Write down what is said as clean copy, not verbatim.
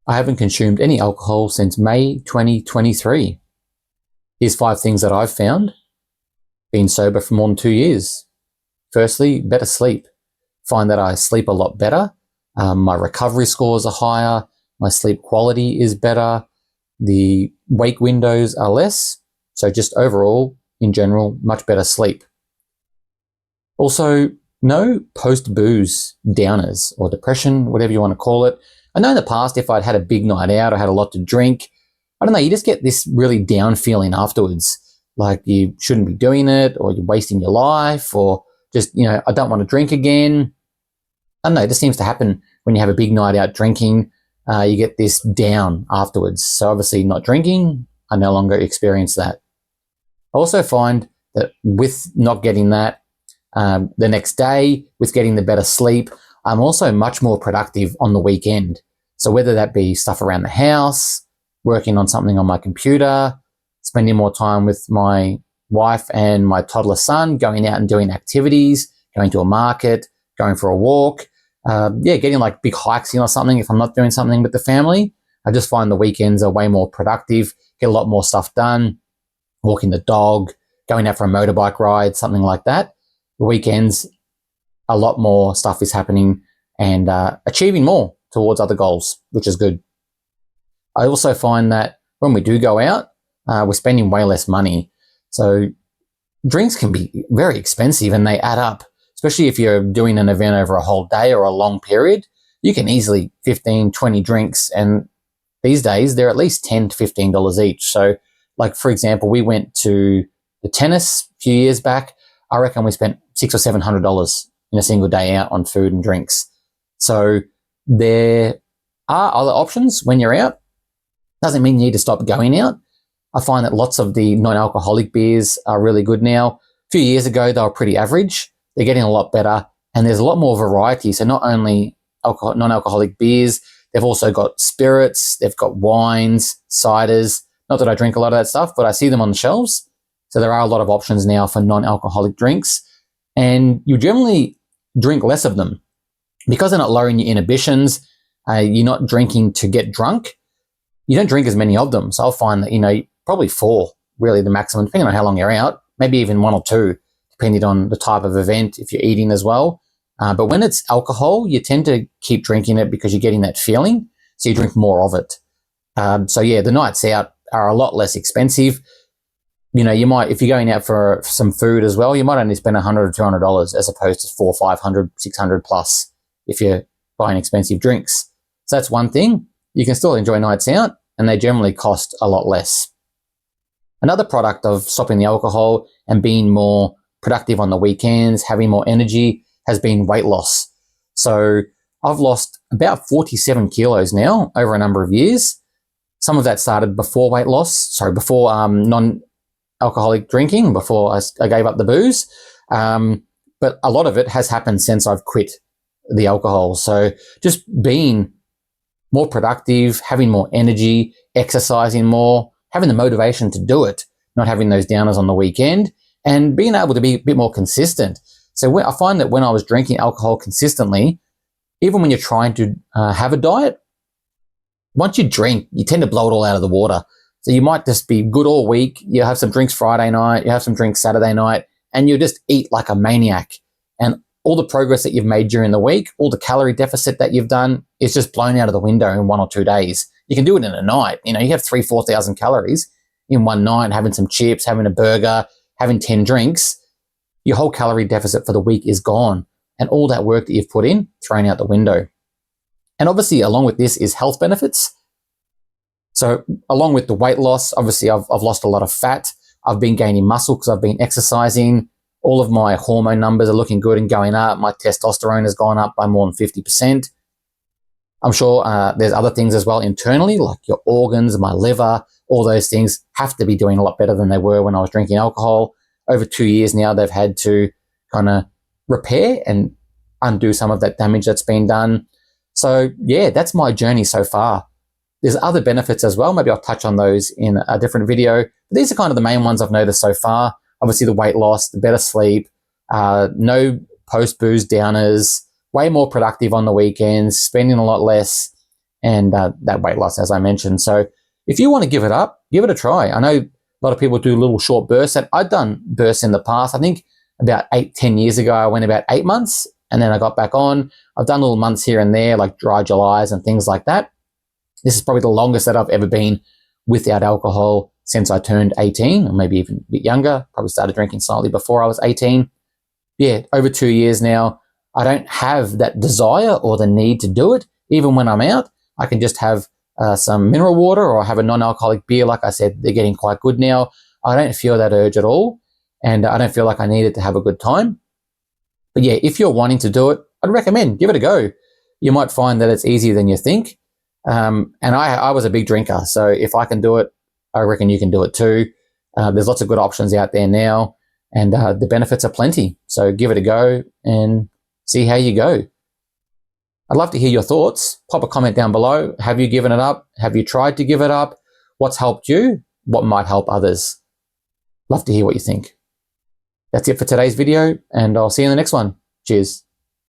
I haven't consumed any alcohol since May 2023. Here's 5 things that I've found. Been sober for more than 2 years. Firstly, better sleep. Find that I sleep a lot better. My recovery scores are higher. My sleep quality is better. The wake windows are less. So just overall, in general, much better sleep. Also, no post-booze downers or depression, whatever you want to call it. I know in the past, if I'd had a big night out or had a lot to drink, I don't know, you just get this really down feeling afterwards. Like you shouldn't be doing it, or you're wasting your life, or just, I don't want to drink again. I don't know, it just seems to happen when you have a big night out drinking. You get this down afterwards. So obviously not drinking, I no longer experience that. I also find that with not getting that, the next day, with getting the better sleep, I'm also much more productive on the weekend. So whether that be stuff around the house, working on something on my computer, spending more time with my wife and my toddler son, going out and doing activities, going to a market, going for a walk, getting like big hikes in or something if I'm not doing something with the family. I just find the weekends are way more productive, get a lot more stuff done, walking the dog, going out for a motorbike ride, something like that. The weekends, a lot more stuff is happening and achieving more towards other goals, which is good. I also find that when we do go out, we're spending way less money. So drinks can be very expensive and they add up, especially if you're doing an event over a whole day or a long period. You can easily 15, 20 drinks, and these days they're at least $10 to $15 each. So like, for example, we went to the tennis a few years back. I reckon we spent $600 or $700 in a single day out on food and drinks. So there are other options when you're out. Doesn't mean you need to stop going out. I find that lots of the non-alcoholic beers are really good now. A few years ago, they were pretty average. They're getting a lot better, and there's a lot more variety. So not only non-alcoholic beers, they've also got spirits, they've got wines, ciders. Not that I drink a lot of that stuff, but I see them on the shelves. So there are a lot of options now for non-alcoholic drinks, and you generally drink less of them. Because they're not lowering your inhibitions, you're not drinking to get drunk, you don't drink as many of them. So I'll find that, probably 4, really the maximum, depending on how long you're out, maybe even 1 or 2, depending on the type of event, if you're eating as well. But when it's alcohol, you tend to keep drinking it because you're getting that feeling, so you drink more of it. The nights out are a lot less expensive. You might, if you're going out for some food as well, you might only spend $100 or $200 as opposed to $400, $500, $600 plus if you're buying expensive drinks. So that's one thing. You can still enjoy nights out, and they generally cost a lot less. Another product of stopping the alcohol and being more productive on the weekends, having more energy, has been weight loss. So I've lost about 47 kilos now over a number of years. Some of that started before before non-alcoholic drinking, before I gave up the booze. But a lot of it has happened since I've quit the alcohol. So just being more productive, having more energy, exercising more, having the motivation to do it, not having those downers on the weekend, and being able to be a bit more consistent. So I find that when I was drinking alcohol consistently, even when you're trying to have a diet, once you drink, you tend to blow it all out of the water. So you might just be good all week. You have some drinks Friday night, you have some drinks Saturday night, and you just eat like a maniac. And all the progress that you've made during the week, all the calorie deficit that you've done, is just blown out of the window in 1 or 2 days. You can do it in a night. You have 3,000, 4,000 calories in one night, having some chips, having a burger, having 10 drinks. Your whole calorie deficit for the week is gone. And all that work that you've put in, thrown out the window. And obviously, along with this is health benefits. So along with the weight loss, obviously I've lost a lot of fat. I've been gaining muscle because I've been exercising. All of my hormone numbers are looking good and going up. My testosterone has gone up by more than 50%. I'm sure there's other things as well internally, like your organs, my liver, all those things have to be doing a lot better than they were when I was drinking alcohol. Over 2 years now, they've had to kind of repair and undo some of that damage that's been done. So yeah, that's my journey so far. There's other benefits as well. Maybe I'll touch on those in a different video. But these are kind of the main ones I've noticed so far. Obviously the weight loss, the better sleep, no post-booze downers, way more productive on the weekends, spending a lot less, and that weight loss, as I mentioned. So if you want to give it up, give it a try. I know a lot of people do little short bursts. I've done bursts in the past. I think about 8-10 years ago, I went about 8 months and then I got back on. I've done little months here and there, like dry Julys and things like that. This is probably the longest that I've ever been without alcohol since I turned 18, or maybe even a bit younger. Probably started drinking slightly before I was 18. Yeah, over 2 years now. I don't have that desire or the need to do it. Even when I'm out, I can just have some mineral water or have a non-alcoholic beer. Like I said, they're getting quite good now. I don't feel that urge at all, and I don't feel like I need it to have a good time. But yeah, if you're wanting to do it, I'd recommend give it a go. You might find that it's easier than you think. And I was a big drinker, so if I can do it, I reckon you can do it too. There's lots of good options out there now, and the benefits are plenty. So give it a go and see how you go. I'd love to hear your thoughts. Pop a comment down below. Have you given it up? Have you tried to give it up? What's helped you? What might help others? Love to hear what you think. That's it for today's video, and I'll see you in the next one. Cheers.